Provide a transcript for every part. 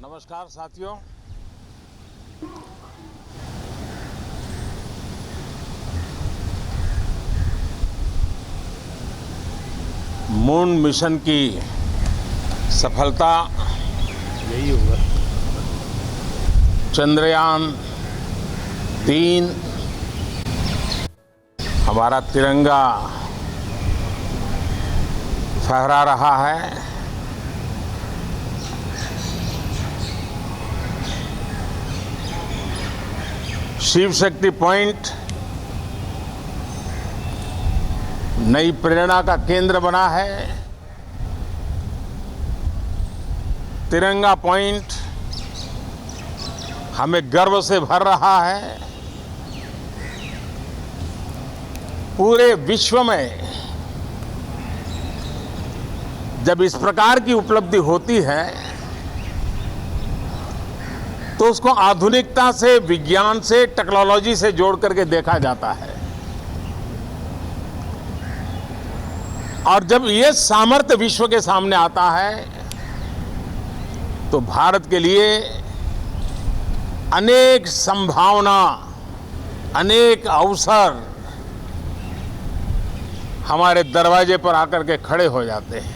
नमस्कार साथियों। Moon mission की सफलता, यही होगा। चंद्रयान 3, हमारा तिरंगा फहरा रहा है। शिव शक्ति पॉइंट नई प्रेरणा का केंद्र बना है। तिरंगा पॉइंट हमें गर्व से भर रहा है। पूरे विश्व में जब इस प्रकार की उपलब्धि होती है तो उसको आधुनिकता से, विज्ञान से, टेक्नोलॉजी से जोड़ करके देखा जाता है। और जब ये सामर्थ्य विश्व के सामने आता है तो भारत के लिए अनेक संभावना, अनेक अवसर हमारे दरवाजे पर आकर के खड़े हो जाते हैं।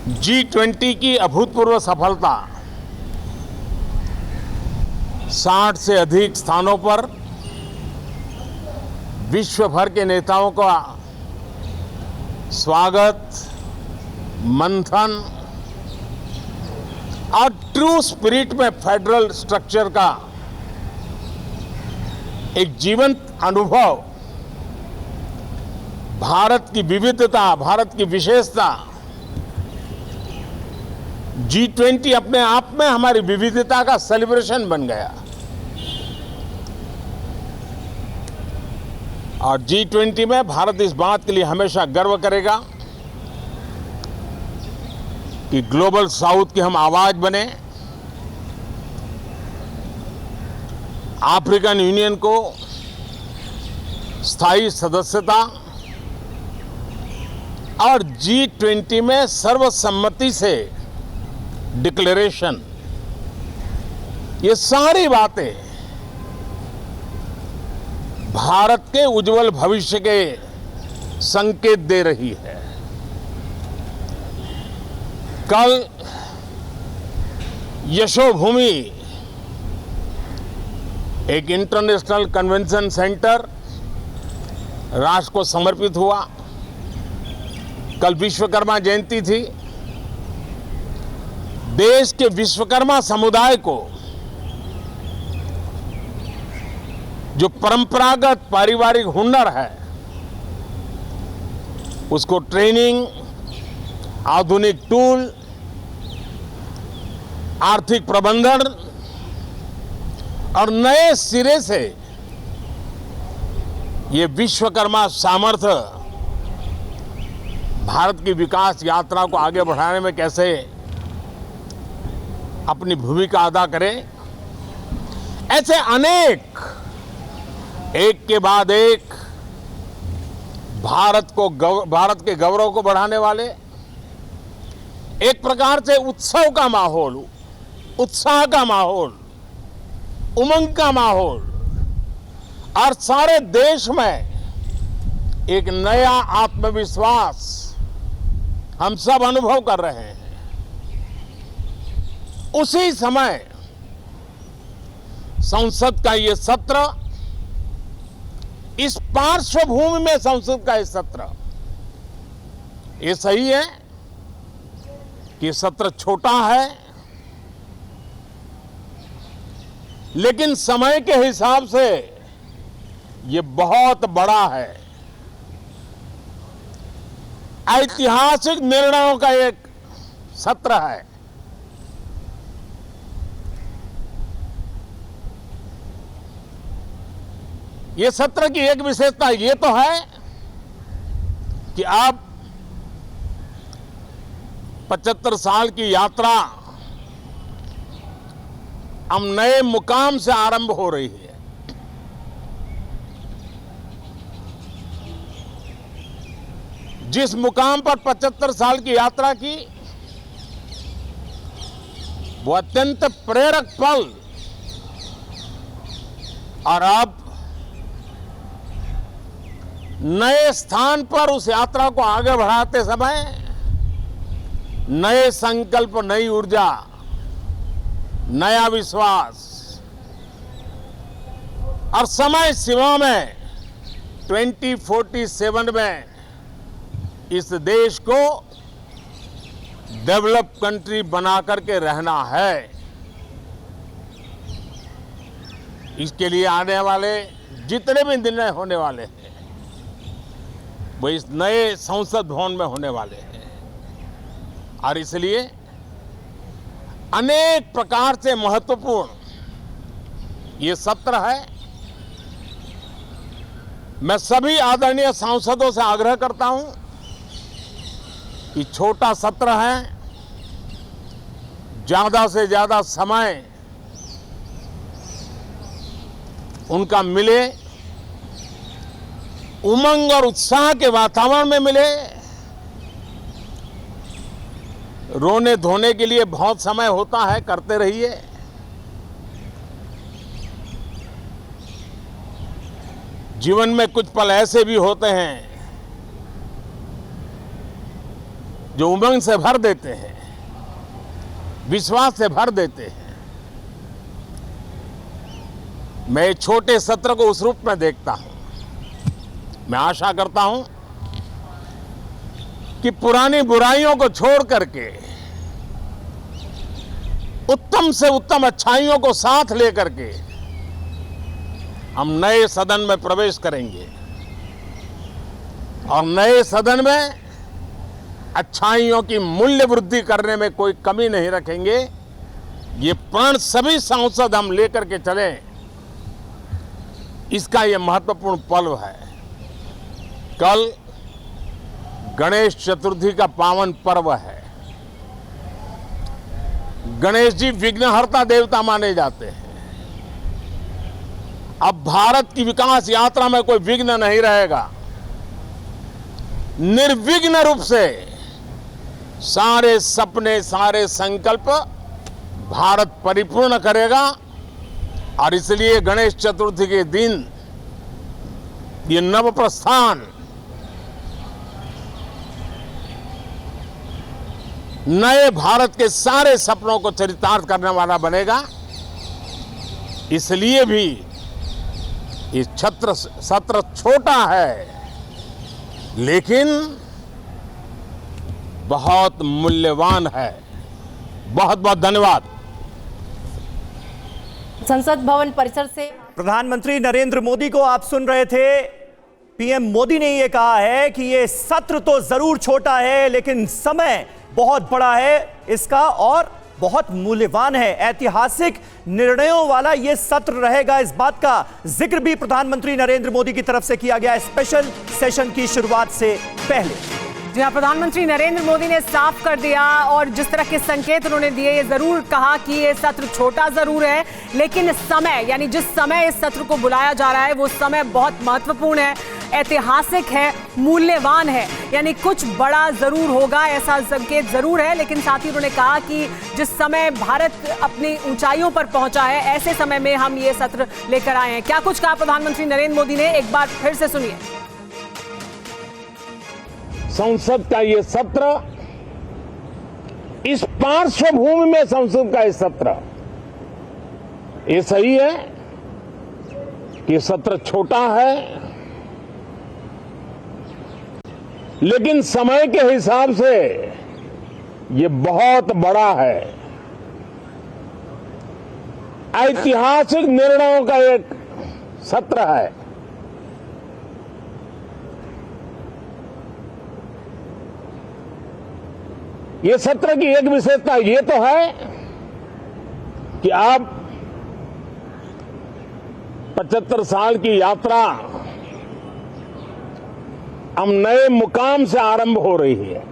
G20 की अभूतपूर्व सफलता, 60 से अधिक स्थानों पर विश्व भर के नेताओं का स्वागत, मंथन और ट्रू स्पिरिट में फेडरल स्ट्रक्चर का एक जीवंत अनुभव, भारत की विविधता, भारत की विशेषता। G20 अपने आप में हमारी विविधता का सेलिब्रेशन बन गया। और G20 में भारत इस बात के लिए हमेशा गर्व करेगा कि ग्लोबल साउथ की हम आवाज बने। अफ्रीकन यूनियन को स्थायी सदस्यता और G20 में सर्वसम्मति से डिक्लेरेशन, ये सारी बातें भारत के उज्जवल भविष्य के संकेत दे रही है। कल यशोभूमि, एक इंटरनेशनल कन्वेंशन सेंटर राष्ट्र को समर्पित हुआ। कल विश्वकर्मा जयंती थी। देश के विश्वकर्मा समुदाय को जो परंपरागत पारिवारिक हुनर है उसको ट्रेनिंग, आधुनिक टूल, आर्थिक प्रबंधन और नए सिरे से ये विश्वकर्मा सामर्थ्य भारत की विकास यात्रा को आगे बढ़ाने में कैसे अपनी भूमिका अदा करें, ऐसे अनेक, एक के बाद एक भारत के गौरव को बढ़ाने वाले, एक प्रकार से उत्सव का माहौल, उत्साह का माहौल, उमंग का माहौल और सारे देश में एक नया आत्मविश्वास हम सब अनुभव कर रहे हैं। उसी समय संसद का ये सत्र, इस पार्श्वभूमि में संसद का ये सत्र, ये सही है कि सत्र छोटा है, लेकिन समय के हिसाब से ये बहुत बड़ा है। ऐतिहासिक निर्णयों का एक सत्र है। ये सत्र की एक विशेषता ये तो है कि अब 75 साल की यात्रा हम नए मुकाम से आरंभ हो रही है। जिस मुकाम पर 75 साल की यात्रा की, वो अत्यंत प्रेरक पल, और अब नए स्थान पर उस यात्रा को आगे बढ़ाते समय नए संकल्प, नई ऊर्जा, नया विश्वास और समय सीमा में 2047 में इस देश को डेवलप कंट्री बना करके रहना है। इसके लिए आने वाले जितने भी निर्णय होने वाले हैं वो इस नए संसद भवन में होने वाले हैं, और इसलिए अनेक प्रकार से महत्वपूर्ण ये सत्र है। मैं सभी आदरणीय सांसदों से आग्रह करता हूं कि छोटा सत्र है, ज्यादा से ज्यादा समय उनका मिले, उमंग और उत्साह के वातावरण में मिले। रोने धोने के लिए बहुत समय होता है, करते रहिए। जीवन में कुछ पल ऐसे भी होते हैं जो उमंग से भर देते हैं, विश्वास से भर देते हैं। मैं छोटे सत्र को उस रूप में देखता हूं। मैं आशा करता हूं कि पुरानी बुराइयों को छोड़ करके उत्तम से उत्तम अच्छाइयों को साथ लेकर के हम नए सदन में प्रवेश करेंगे, और नए सदन में अच्छाइयों की मूल्य वृद्धि करने में कोई कमी नहीं रखेंगे। ये प्रण सभी सांसद हम लेकर के चले, इसका ये महत्वपूर्ण पल है। कल गणेश चतुर्थी का पावन पर्व है। गणेश जी विघ्नहर्ता देवता माने जाते हैं। अब भारत की विकास यात्रा में कोई विघ्न नहीं रहेगा। निर्विघ्न रूप से सारे सपने, सारे संकल्प भारत परिपूर्ण करेगा, और इसलिए गणेश चतुर्थी के दिन ये नव प्रस्थान नए भारत के सारे सपनों को चरितार्थ करने वाला बनेगा। इसलिए भी ये सत्र छोटा है, लेकिन बहुत मूल्यवान है। बहुत बहुत धन्यवाद। संसद भवन परिसर से प्रधानमंत्री नरेंद्र मोदी को आप सुन रहे थे। पीएम मोदी ने यह कहा है कि यह सत्र तो जरूर छोटा है, लेकिन समय बहुत बड़ा है इसका और बहुत मूल्यवान है। ऐतिहासिक निर्णयों वाला यह सत्र रहेगा, इस बात का जिक्र भी प्रधानमंत्री नरेंद्र मोदी की तरफ से किया गया स्पेशल सेशन की शुरुआत से पहले। जी हाँ, प्रधानमंत्री नरेंद्र मोदी ने साफ कर दिया, और जिस तरह के संकेत उन्होंने दिए, ये जरूर कहा कि ये सत्र छोटा जरूर है, लेकिन समय, यानी जिस समय इस सत्र को बुलाया जा रहा है वो समय बहुत महत्वपूर्ण है, ऐतिहासिक है, मूल्यवान है, यानी कुछ बड़ा जरूर होगा, ऐसा संकेत जरूर है। लेकिन साथ ही उन्होंने कहा कि जिस समय भारत अपनी ऊंचाइयों पर पहुंचा है, ऐसे समय में हम ये सत्र लेकर आए हैं। क्या कुछ कहा प्रधानमंत्री नरेंद्र मोदी ने, एक बार फिर से सुनिए। संसद का ये सत्र, इस पार्श्वभूमि में संसद का ये सत्र, ये सही है कि सत्र छोटा है, लेकिन समय के हिसाब से ये बहुत बड़ा है। ऐतिहासिक निर्णयों का एक सत्र है। ये सत्र की एक विशेषता ये तो है कि अब 75 साल की यात्रा हम नए मुकाम से आरंभ हो रही है।